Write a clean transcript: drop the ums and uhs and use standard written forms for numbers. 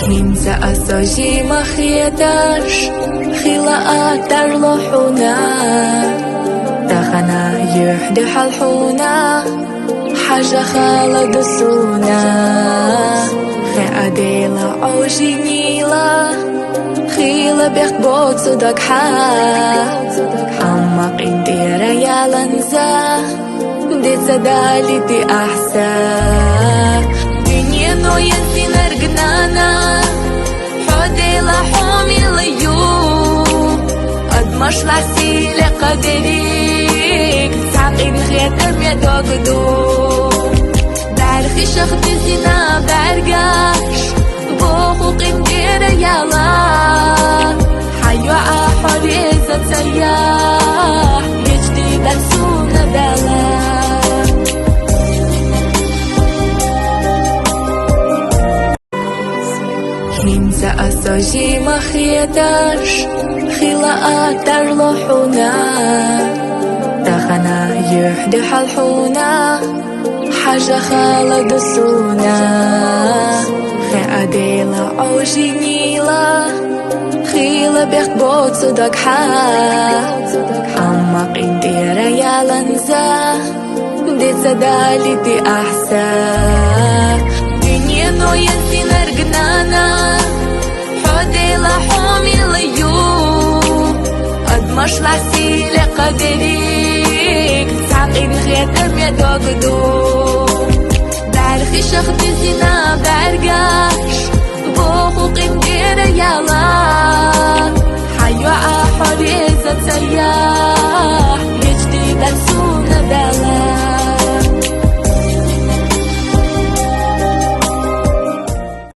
ننسى أساجي ما خيداش خلاء ترلحونا تخنا يحدي حلحونا حاجة خالد السونا خي أديلا عوجي نيلا خيلا بيخت بوت صدق حمق انديرا يا لنزا دي سدالي دي أحسا دنيا نو ينسي نرقنانا حودي لحومي ليو أدمش لعسيلي قدريك تعقيد خيات أمي دوغدو بعرخي شخدي زينا بعرقاش بوخو قنديرا يالا حيوة حريزة سياح يجدي بلسونا دالا ننسى أساجي ما خيداش خلاء ترلحونا تخنا يحدي حلحونا حاجة خالد السونا خي أديلا عوجي نيلا خيلا بيخت بوت صدق حمق انديرا يا لنزا دي سدالي دي أحسا دنيا نو ينسي نرقنانا حودي لحومي ليو أدمش لعسيلي قدريك تعقيد خيات أمي دوغدو بعرخي شخدي زينا بعرق